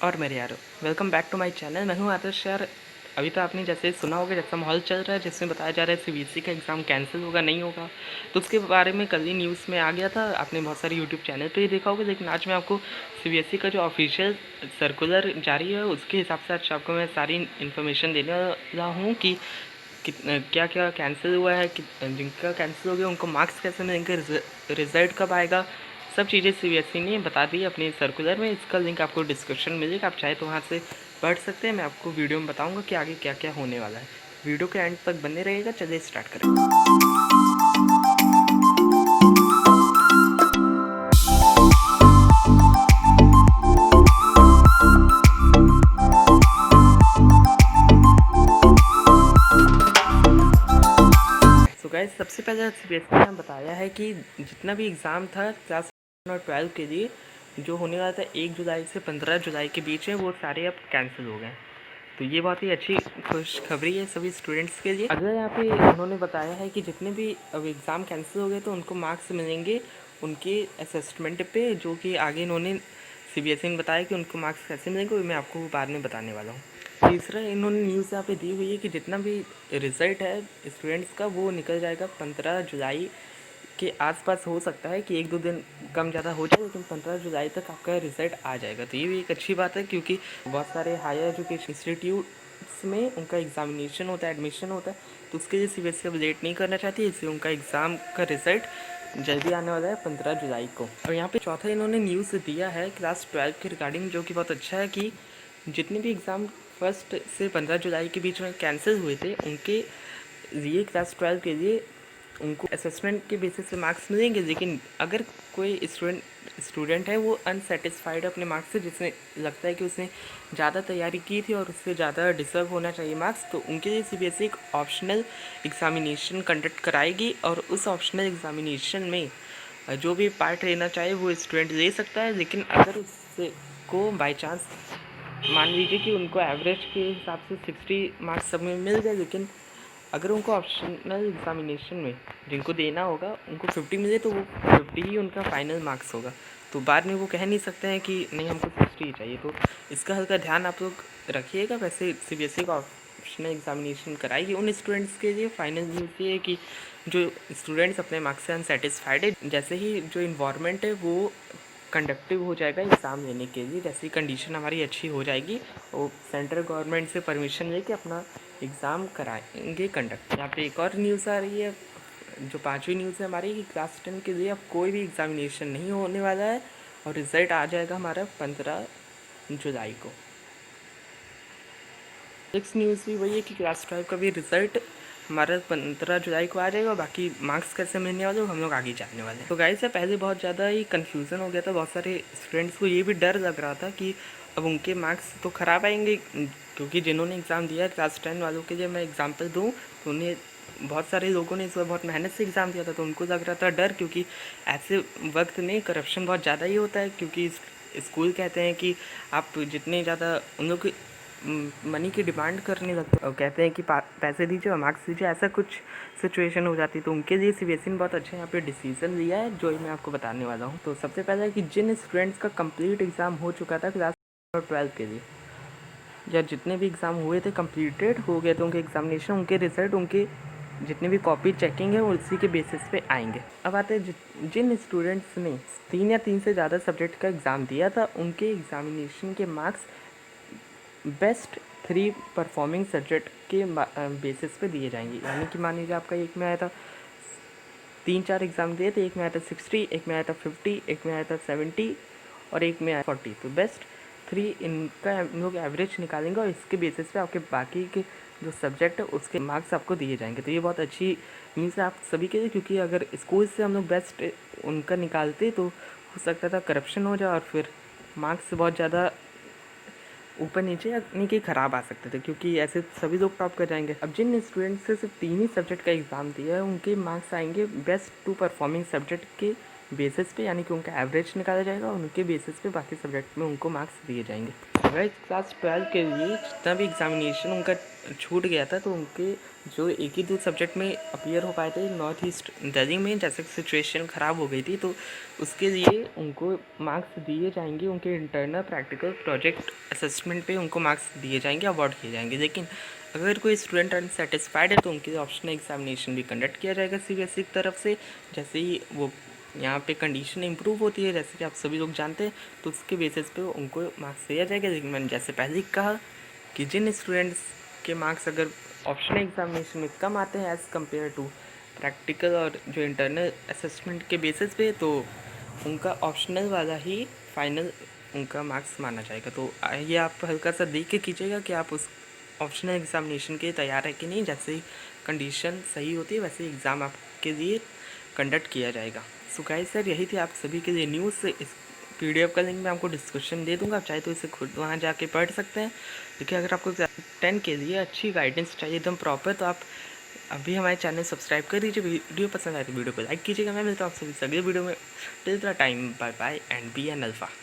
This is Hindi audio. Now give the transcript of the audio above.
और मेरे यारो, welcome back to my channel. मैं हूं आदर्श यार। अभी तो आपने जैसे सुना होगा, जैसा माहौल चल रहा है जिसमें बताया जा रहा है सीबीएसई का एग्ज़ाम कैंसिल होगा, नहीं होगा। तो उसके बारे में कल ही न्यूज़ में आ गया था। आपने बहुत सारे यूट्यूब चैनल पे ही देखा होगा, लेकिन आज मैं आपको सीबीएसई का जो ऑफिशियल सर्कुलर जारी है उसके हिसाब से आज आपको मैं सारी इन्फॉर्मेशन देने वाला हूँ कि क्या क्या कैंसिल हुआ है, जिनका कैंसिल हो गया उनको मार्क्स कैसे मिलेंगे, रिजल्ट कब आएगा, सब चीज़ें सीबीएसई ने बता दी अपने सर्कुलर में। इसका लिंक आपको डिस्क्रिप्शन में मिलेगा, आप चाहे तो वहाँ से पढ़ सकते हैं। मैं आपको वीडियो में बताऊँगा कि आगे क्या क्या होने वाला है। वीडियो के एंड तक बने रहेगा। चलिए स्टार्ट करें। सो गाइस, सबसे पहले सीबीएसई ने बताया है कि जितना भी एग्ज़ाम था क्लास 11 और 12 के लिए जो होने वाला था 1 जुलाई से 15 जुलाई के बीच में, वो सारे अब कैंसिल हो गए। तो ये बहुत ही अच्छी खुशखबरी है सभी स्टूडेंट्स के लिए। अगर यहाँ पे उन्होंने बताया है कि जितने भी अब एग्ज़ाम कैंसिल हो गए तो उनको मार्क्स मिलेंगे उनके असेसमेंट पे, जो कि आगे इन्होंने सीबीएसई ने बताया कि उनको मार्क्स कैसे मिलेंगे, वो मैं आपको बाद में बताने वाला हूँ। तीसरा, इन्होंने न्यूज़ यहाँ पे दी हुई है कि जितना भी रिज़ल्ट है स्टूडेंट्स का वो निकल जाएगा 15 जुलाई के आसपास। हो सकता है कि 1-2 दिन कम ज़्यादा हो जाए, लेकिन 15 जुलाई तक आपका रिज़ल्ट आ जाएगा। तो ये भी एक अच्छी बात है, क्योंकि बहुत सारे हायर एजुकेशन इंस्टीट्यूट्स में उनका एग्ज़ामिनेशन होता है, एडमिशन होता है, तो उसके लिए सीबीएसई अब लेट नहीं करना चाहती, इसलिए उनका एग्ज़ाम का रिज़ल्ट जल्दी आने वाला है 15 जुलाई को। और यहाँ पे चौथा इन्होंने न्यूज़ दिया है क्लास 12 के रिगार्डिंग, जो कि बहुत अच्छा है कि जितने भी एग्ज़ाम 1 से 15 जुलाई के बीच में कैंसिल हुए थे उनके लिए क्लास 12 के लिए उनको असेसमेंट के बेसिस पे मार्क्स मिलेंगे। लेकिन अगर कोई स्टूडेंट है वो अनसेटिस्फाइड अपने मार्क्स से, जिसने लगता है कि उसने ज़्यादा तैयारी की थी और उससे ज़्यादा डिज़र्व होना चाहिए मार्क्स, तो उनके लिए सीबीएसई एक ऑप्शनल एग्ज़ामिनेशन कंडक्ट कराएगी। और उस ऑप्शनल एग्ज़ामिनेशन में जो भी पार्ट लेना चाहे वो स्टूडेंट ले सकता है। लेकिन अगर उससे को बाई चांस मान लीजिए कि उनको एवरेज के हिसाब से 60 मार्क्स सब में मिल गए, लेकिन अगर उनको ऑप्शनल एग्ज़ामिनेशन में जिनको देना होगा उनको 50 मिले, तो वो 50 ही उनका फाइनल मार्क्स होगा। तो बाद में वो कह नहीं सकते हैं कि नहीं हमको 60 ही चाहिए। तो इसका हल्का ध्यान आप लोग रखिएगा। वैसे सीबीएसई का ऑप्शनल एग्ज़ामिनेशन कराएगी उन स्टूडेंट्स के लिए। फाइनल न्यूज़ ये है कि जो स्टूडेंट्स अपने मार्क्स से अनसेटिस्फाइड है, जैसे ही जो इन्वायरमेंट है वो कंडक्टिव हो जाएगा एग्ज़ाम लेने के लिए, जैसी कंडीशन हमारी अच्छी हो जाएगी, वो सेंट्रल गवर्नमेंट से परमिशन लेके अपना एग्ज़ाम कराएंगे कंडक्ट। यहाँ पे एक और न्यूज़ आ रही है, जो 5वीं न्यूज़ है हमारी, कि क्लास 10 के लिए अब कोई भी एग्ज़ामिनेशन नहीं होने वाला है और रिज़ल्ट आ जाएगा हमारा 15 जुलाई को। नेक्स्ट न्यूज़ भी वही है कि क्लास 12 का भी रिज़ल्ट हमारा 15 जुलाई को आ जाएगा, और बाकी मार्क्स कैसे मिलने वाले हम लोग आगे जानने वाले हैं। तो गाइस, से पहले बहुत ज़्यादा ही कन्फ्यूज़न हो गया था, बहुत सारे स्टूडेंट्स को ये भी डर लग रहा था कि अब उनके मार्क्स तो ख़राब आएंगे, क्योंकि जिन्होंने एग्ज़ाम दिया है क्लास 10 वालों के लिए मैं एग्ज़ाम्पल दूँ तो उन्हें बहुत सारे लोगों ने इस बार बहुत मेहनत से एग्ज़ाम दिया था, तो उनको लग रहा था डर, क्योंकि ऐसे वक्त में करप्शन बहुत ज़्यादा ही होता है। क्योंकि स्कूल कहते हैं कि आप जितने ज़्यादा उन लोग मनी की डिमांड करने लगते हैं और कहते हैं कि पैसे दीजिए और मार्क्स दीजिए, ऐसा कुछ सिचुएशन हो जाती है। तो उनके लिए सीबीएसई ने बहुत अच्छा यहाँ पे डिसीजन लिया है, जो मैं आपको बताने वाला हूँ। तो सबसे पहले कि जिन स्टूडेंट्स का कंप्लीट एग्ज़ाम हो चुका था क्लास 12 के लिए, या जितने भी एग्ज़ाम हुए थे कंप्लीटेड हो गए थे उनके एग्ज़ामिनेशन, उनके रिज़ल्ट, उनके जितने भी कॉपी चेकिंग है वो उसी के बेसिस पे आएंगे। अब आते हैं जिन स्टूडेंट्स ने 3 या 3 से ज़्यादा सब्जेक्ट का एग्ज़ाम दिया था, उनके एग्ज़ामिनेशन के मार्क्स बेस्ट 3 परफॉर्मिंग सब्जेक्ट के बेसिस पे दिए जाएंगे। यानी कि मान लीजिए आपका एक में आया था 3-4 एग्ज़ाम दिए थे, एक में आया था 60, एक में आया था 50, एक में आया था 70 और एक में आया 40। तो बेस्ट 3 इनका हम लोग एवरेज निकालेंगे और इसके बेसिस पे आपके बाकी के जो सब्जेक्ट है उसके मार्क्स आपको दिए जाएंगे। तो ये बहुत अच्छी न्यूज़ है आप सभी के लिए, क्योंकि अगर स्कूल से हम लोग बेस्ट उनका निकालते तो हो सकता था करप्शन हो जाए और फिर मार्क्स बहुत ज़्यादा ऊपर नीचे यानी कि ख़राब आ सकते थे, क्योंकि ऐसे सभी लोग टॉप कर जाएंगे। अब जिन स्टूडेंट्स से सिर्फ 3 ही सब्जेक्ट का एग्ज़ाम दिया है उनके मार्क्स आएंगे बेस्ट 2 परफॉर्मिंग सब्जेक्ट के बेसिस पे, यानी कि उनका एवरेज निकाला जाएगा और उनके बेसिस पे बाकी सब्जेक्ट में उनको मार्क्स दिए जाएंगे। अगर क्लास 12 के लिए जितना भी एग्जामिनेशन उनका छूट गया था, तो उनके जो एक ही दो सब्जेक्ट में अपीयर हो पाए थे नॉर्थ ईस्ट दिल्ली में, जैसे सिचुएशन ख़राब हो गई थी, तो उसके लिए उनको मार्क्स दिए जाएंगे। उनके इंटरनल प्रैक्टिकल प्रोजेक्ट असेसमेंट पे उनको मार्क्स दिए जाएंगे, अवार्ड किए जाएंगे। लेकिन अगर कोई स्टूडेंट अनसेटिस्फाइड है तो उनके ऑप्शनल एग्जामिनेशन भी कंडक्ट किया जाएगा सीबीएसई की तरफ से। जैसे ही वो यहाँ पे कंडीशन इंप्रूव होती है, जैसे कि आप सभी लोग जानते हैं, तो उसके बेसिस पे उनको मार्क्स दिया जाएगा। लेकिन मैंने जैसे पहले ही कहा कि जिन स्टूडेंट्स के मार्क्स अगर ऑप्शनल एग्जामिनेशन में कम आते हैं एज़ कम्पेयर टू प्रैक्टिकल और जो इंटरनल असेसमेंट के बेसिस पे, तो उनका ऑप्शनल वाला ही फाइनल उनका मार्क्स माना जाएगा। तो ये आप हल्का सा देख के कीजिएगा कि आप उस ऑप्शनल एग्जामिनेशन के लिए तैयार है कि नहीं। जैसे ही कंडीशन सही होती है वैसे एग्ज़ाम आपके लिए कंडक्ट किया जाएगा। सो गाइस सर, यही थी आप सभी के लिए न्यूज़। इस पीडीएफ का लिंक मैं आपको डिस्क्रिप्शन दे दूंगा, आप चाहे तो इसे खुद वहाँ जाके पढ़ सकते हैं। देखिए, अगर आपको 10 के लिए अच्छी गाइडेंस चाहिए एकदम प्रॉपर, तो आप अभी हमारे चैनल सब्सक्राइब कर दीजिए। वीडियो पसंद आए तो वीडियो को लाइक कीजिएगा। मैं मिलता हूँ आप सभी अगले वीडियो में। Till the time, bye bye and be an alpha.